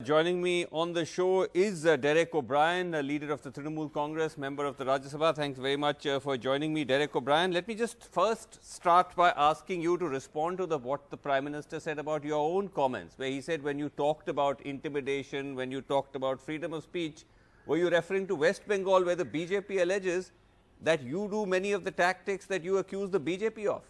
Joining me on the show is Derek O'Brien, leader of the Trinamool Congress, member of the Rajya Sabha. Thanks very much for joining me, Derek O'Brien. Let me just first start by asking you to respond to what the Prime Minister said about your own comments, where he said when you talked about intimidation, when you talked about freedom of speech, were you referring to West Bengal, where the BJP alleges that you do many of the tactics that you accuse the BJP of?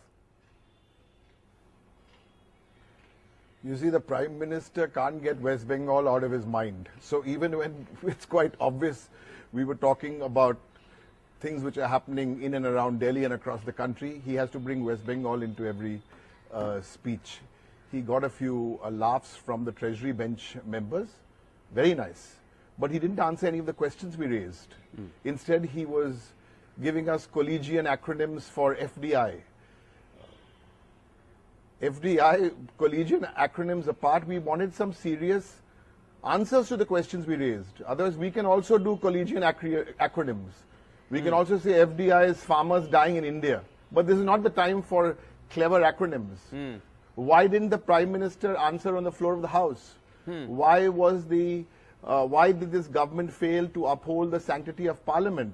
You see, the Prime Minister can't get West Bengal out of his mind. So even when it's quite obvious we were talking about things which are happening in and around Delhi and across the country, he has to bring West Bengal into every speech. He got a few laughs from the Treasury bench members. Very nice. But he didn't answer any of the questions we raised. Instead, he was giving us collegian acronyms for FDI. FDI, collegian acronyms apart, we wanted some serious answers to the questions we raised. Otherwise, we can also do collegian acronyms. We can also say FDI is farmers dying in India. But this is not the time for clever acronyms. Why didn't the Prime Minister answer on the floor of the House? Why did this government fail to uphold the sanctity of Parliament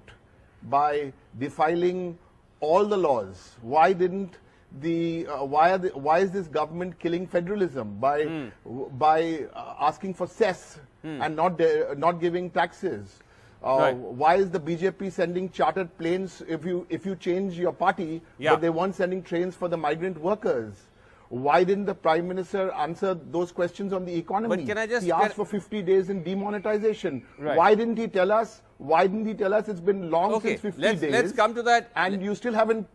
by defiling all the laws? Why didn't why is this government killing federalism by asking for cess and not giving taxes? Right. Why is the BJP sending chartered planes if you change your party, but they weren't sending trains for the migrant workers? Why didn't the Prime Minister answer those questions on the economy? But can I just he asked for 50 days in demonetization. Right. Why didn't he tell us? Why didn't he tell us it's been long since 50 days? Let's come to that. And you still haven't.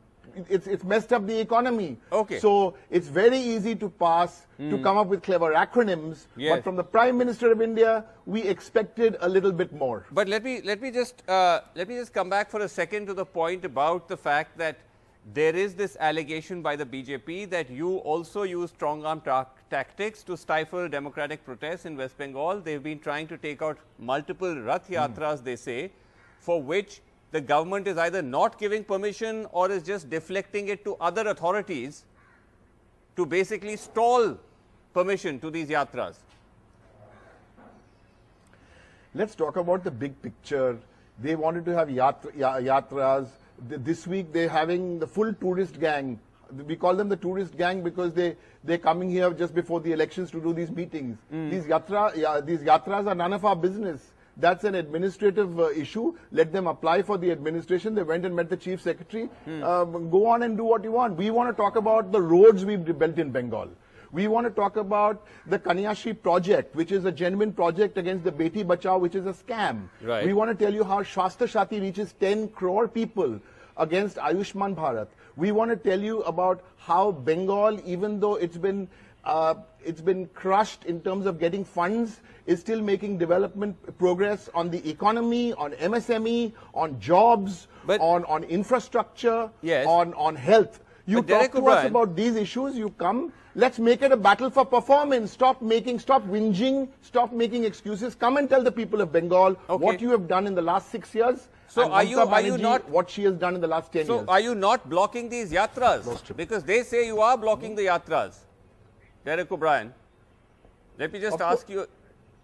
It's messed up the economy. Okay. So it's very easy to pass, to come up with clever acronyms. Yes. But from the Prime Minister of India, we expected a little bit more. But let me just come back for a second to the point about the fact that there is this allegation by the BJP that you also use strong-arm tactics to stifle democratic protests in West Bengal. They've been trying to take out multiple rath yatras, they say, for which the government is either not giving permission or is just deflecting it to other authorities to basically stall permission to these yatras. Let's talk about the big picture. They wanted to have yatras. This week they're having the full tourist gang. We call them the tourist gang because they're coming here just before the elections to do these meetings. These yatras are none of our business. That's an administrative issue. Let them apply for the administration. They went and met the Chief Secretary. Go on and do what you want. We want to talk about the roads we've built in Bengal. We want to talk about the Kanyashi project, which is a genuine project against the Beti Bachao, which is a scam. Right. We want to tell you how Shastra Shati reaches 10 crore people against Ayushman Bharat. We want to tell you about how Bengal, even though it's been crushed in terms of getting funds, is still making development progress on the economy, on MSME, on jobs, on infrastructure, yes, on health. You talk to us about these issues, you come, let's make it a battle for performance. Stop whinging, stop making excuses. Come and tell the people of Bengal what you have done in the last 6 years. So are you not what she has done in the last 10 years? So are you not blocking these yatras? Because they say you are blocking the yatras. Derek O'Brien, let me just ask you.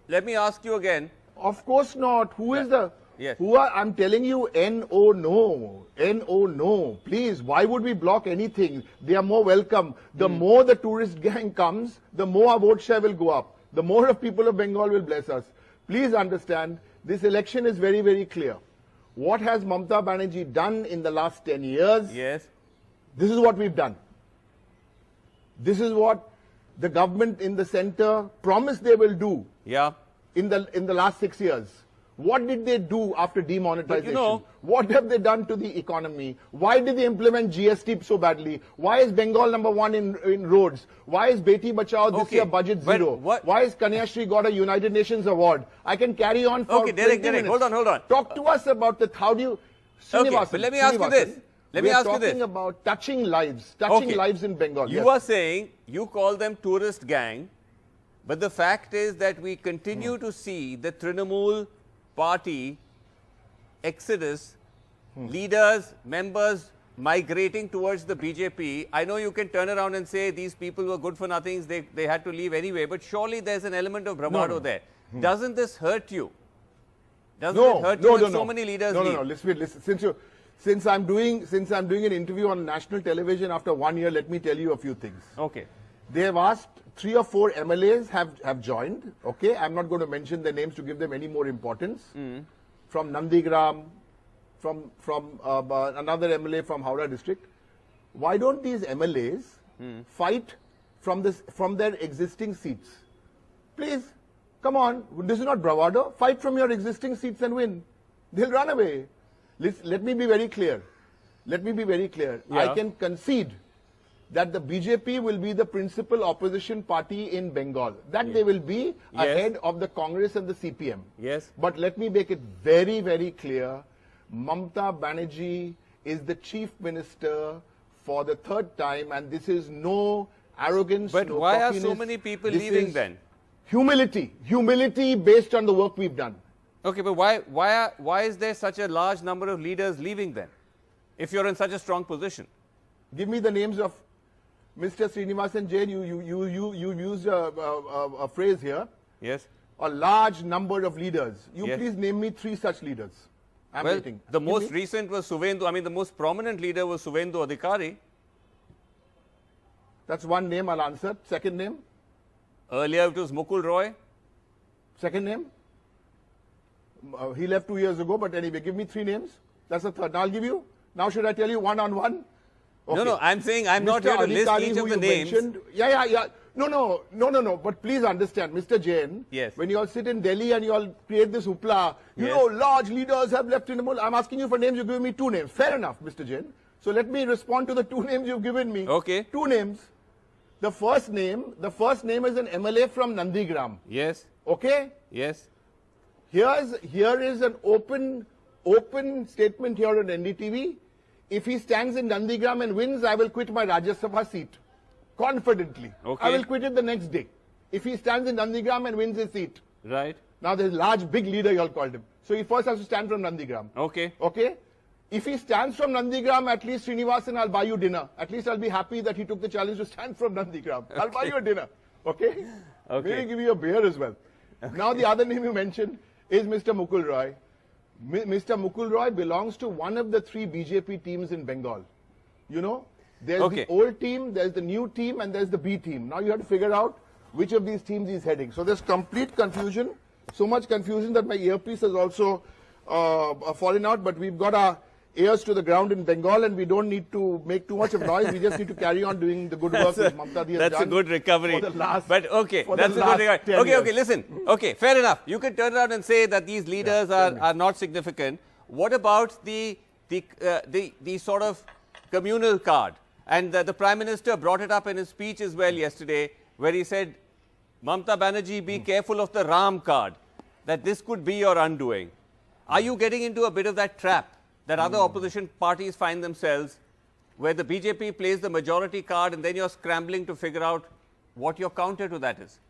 Let me ask you again. Of course not. Who is the? Yes. I'm telling you, no. No. Please, why would we block anything? They are more welcome. The more the tourist gang comes, the more our vote share will go up. The more of people of Bengal will bless us. Please understand, this election is very, very clear. What has Mamata Banerjee done in the last 10 years? Yes. This is what we've done. This is what the government in the center promised they will do. Yeah. In the last 6 years. What did they do after demonetization? But what have they done to the economy? Why did they implement GST so badly? Why is Bengal #1 in roads? Why is Beti Bachao this year budget zero? Why is Kanyashri got a United Nations award? I can carry on for 20 minutes. Hold on. Talk to us about how do you... Srinivasan, but let me ask you this. We are talking about touching lives in Bengal. You are saying you call them tourist gang, but the fact is that we continue to see the Trinamool party exodus, leaders, members migrating towards the BJP. I know you can turn around and say these people were good for nothings, they had to leave anyway, but surely there's an element of bravado there. Doesn't this hurt you? Doesn't it hurt you when so many leaders leave? No. Listen. Since I'm doing an interview on national television after 1 year, let me tell you a few things. Okay. They have asked 3 or 4 MLAs have joined. Okay, I'm not going to mention their names to give them any more importance. From Nandigram, from another MLA from Howrah district. Why don't these MLAs fight from their existing seats? Please, come on. This is not bravado. Fight from your existing seats and win. They'll run away. Let me be very clear. Yeah. I can concede that the BJP will be the principal opposition party in Bengal. That they will be ahead of the Congress and the CPM. Yes. But let me make it very, very clear. Mamata Banerjee is the chief minister for the 3rd time, and this is no arrogance. But no why cockiness. are so many people This leaving is then? Humility based on the work we've done. Okay, but why is there such a large number of leaders leaving then, if you're in such a strong position? Give me the names of Mr. Srinivasan Jain. You used a phrase here. Yes. A large number of leaders. Yes. Please name me 3 such leaders. I'm Well, waiting. the most recent was Suvendu. I mean, the most prominent leader was Suvendu Adhikari. That's one name I'll answer. Second name? Earlier it was Mukul Roy. Second name? He left 2 years ago, but anyway, give me 3 names. That's the third. Now I'll give you. Now should I tell you one on one? Okay. No, I'm saying I'm not here to list each of the names. Yeah. No. But please understand, Mr. Jain. Yes. When you all sit in Delhi and you all create this hoopla, you know, large leaders have left Trinamool. I'm asking you for names. You're giving me 2 names. Fair enough, Mr. Jain. So let me respond to the 2 names you've given me. Okay. 2 names. The first name is an MLA from Nandigram. Yes. Okay. Yes. Here is an open statement here on NDTV. If he stands in Nandigram and wins, I will quit my Rajya Sabha seat. Confidently. Okay. I will quit it the next day. If he stands in Nandigram and wins his seat. Right. Now there's a large, big leader, you all called him. So he first has to stand from Nandigram. Okay. Okay? If he stands from Nandigram, at least Srinivasan, I'll buy you dinner. At least I'll be happy that he took the challenge to stand from Nandigram. I'll buy you a dinner. Okay? Maybe give you a beer as well. Now the other name you mentioned is Mr. Mukul Roy. Mr. Mukul Roy belongs to one of the 3 BJP teams in Bengal. You know, there's the old team, there's the new team, and there's the B team. Now you have to figure out which of these teams he's heading. So there's complete confusion, so much confusion that my earpiece has also fallen out, but we've got our ears to the ground in Bengal, and we don't need to make too much of noise. We just need to carry on doing the good work that Mamata has done. That's a good recovery. But okay, that's a good recovery. Okay, listen. Okay, fair enough. You can turn around and say that these leaders are not significant. What about the sort of communal card? And the Prime Minister brought it up in his speech as well yesterday, where he said, Mamata Banerjee, be careful of the Ram card, that this could be your undoing. Are you getting into a bit of that trap that other opposition parties find themselves, where the BJP plays the majority card and then you're scrambling to figure out what your counter to that is?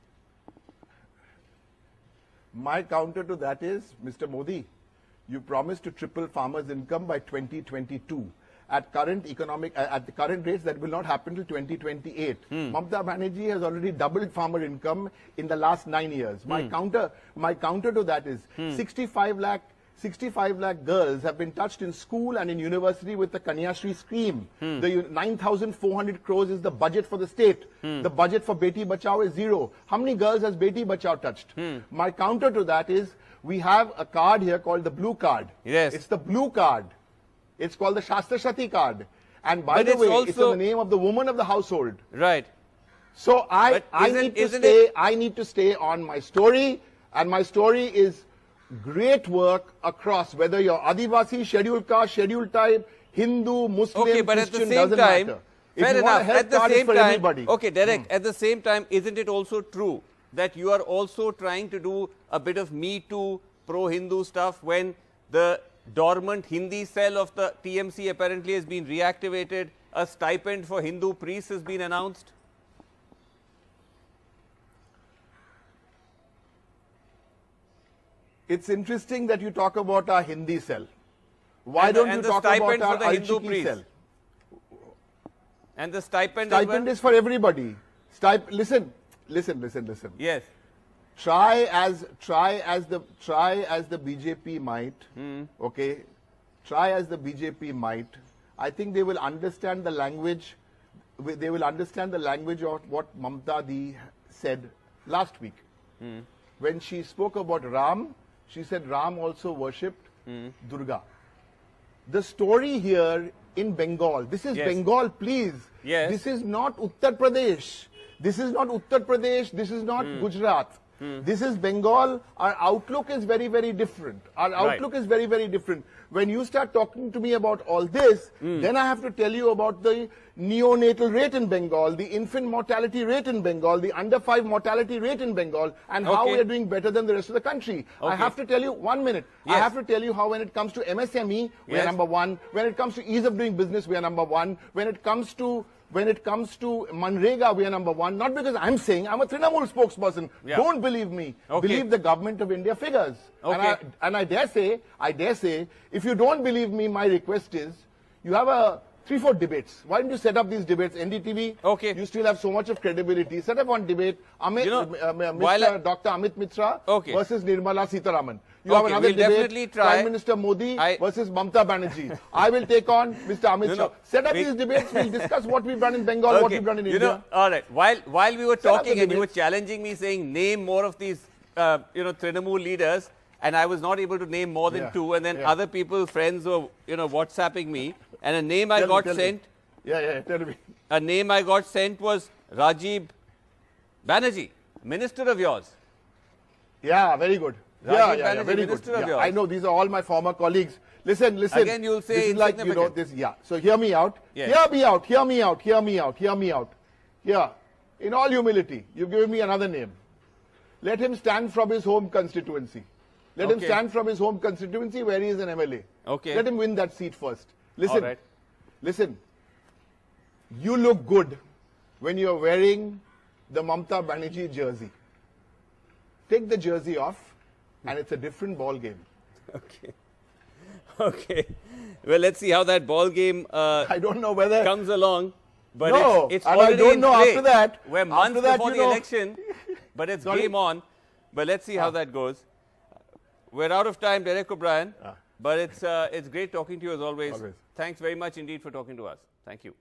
My counter to that is, Mr. Modi, you promised to triple farmers' income by 2022. At the current rates, that will not happen till 2028. Mamata Banerjee has already doubled farmer income in the last 9 years. My counter to that is 65 lakh girls have been touched in school and in university with the Kanyashree scheme. The 9,400 crores is the budget for the state. The budget for Beti Bachao is 0. How many girls has Beti Bachao touched? My counter to that is, we have a card here called the blue card. Yes. It's the blue card. It's called the Shastra Shati card. And by the way, it's in the name of the woman of the household. Right. So I need to stay on my story, and my story is great work across, whether you're Adivasi, scheduled caste, scheduled tribe, Hindu, Muslim, okay, but Christian, at the same doesn't time, matter. Fair enough. At the same time, everybody. Okay, Derek, at the same time, isn't it also true that you are also trying to do a bit of Me Too, pro-Hindu stuff when the dormant Hindi cell of the TMC apparently has been reactivated, a stipend for Hindu priests has been announced? It's interesting that you talk about our Hindi cell. Why don't you talk about our Alchiki cell? And the stipend is for everybody. Listen. Yes. try as the BJP might, okay, try as the BJP might, I think they will understand the language. They will understand the language of what Mamta Di said last week. When she spoke about Ram, she said Ram also worshipped Durga. The story here in Bengal, this is Bengal, please. Yes. This is not Uttar Pradesh. This is not Uttar Pradesh. This is not Gujarat. This is Bengal. Our outlook is very, very different. Our outlook is very, very different. When you start talking to me about all this, then I have to tell you about the neonatal rate in Bengal, the infant mortality rate in Bengal, the under 5 mortality rate in Bengal, and how we are doing better than the rest of the country. I have to tell you, 1 minute, I have to tell you how when it comes to MSME, we are number 1. When it comes to ease of doing business, we are number 1. When it comes to Manrega, we are number 1. Not because I'm saying, I'm a Trinamool spokesperson. Don't believe me. Believe the government of India figures. And I dare say, if you don't believe me, my request is, you have 3-4 debates. Why don't you set up these debates? NDTV, you still have so much of credibility. Set up one debate, Dr. Amit Mitra versus Nirmala Sitharaman. You have another debate, Prime Minister Modi versus Mamta Banerjee. I will take on Mr. Amit Shah. Set up these debates, we'll discuss what we've done in Bengal, what we've done in India. All right. While we were talking and you were challenging me saying, name more of these, Trinamool leaders, and I was not able to name more than 2, and then other people, friends were, WhatsApping me, and a name I got sent. Tell me. A name I got sent was Rajiv Banerjee, minister of yours. Yeah, very good. Banerjee, very good. I know these are all my former colleagues. Listen. Again, you'll say this is like, this. So hear me out. Hear me out. Yeah. In all humility, you've given me another name. Let him stand from his home constituency. Let him stand from his home constituency where he is an MLA. Let him win that seat first. Listen. You look good when you're wearing the Mamta Banerjee jersey. Take the jersey off, and it's a different ball game. Okay. Well, let's see how that ball game I don't know whether comes along. But no, it's and already I don't know play. after that. We're months before the election, but it's game on. But let's see how that goes. We're out of time, Derek O'Brien. But it's great talking to you as always. Thanks very much indeed for talking to us. Thank you.